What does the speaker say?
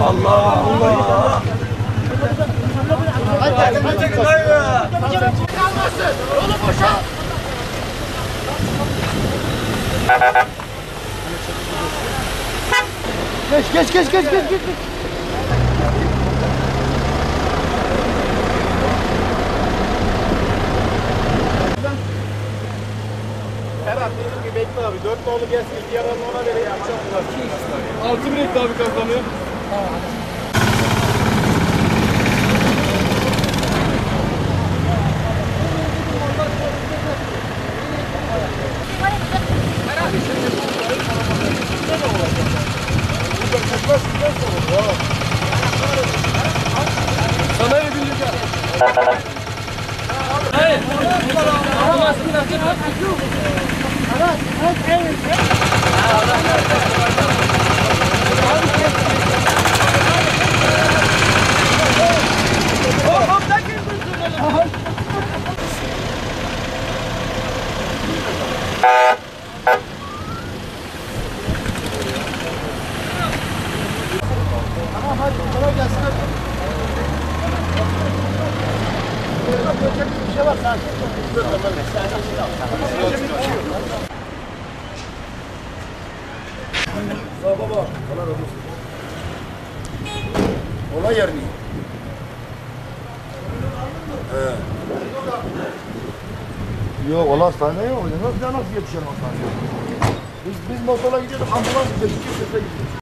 Allah Allah. Hadi kalmasın. Yolu boşalt. Geç. Ferhat dedim ki bekle abi. 4 nolu gelsin. 2 yaralı ona vereyim. Akşam 6 bin etti abi kazanıyor. Tamam. Sana ne bileceğim? Hayır. Tamam hadi kolay gelsin. Yapacak bir şey var sanki. Baba, Allah razı olsun. Olay yerini. Yok, olay hastaneye yok. Nasıl yetişelim hastaneye? Biz motorla gidiyorduk, ambulans gidiyorduk.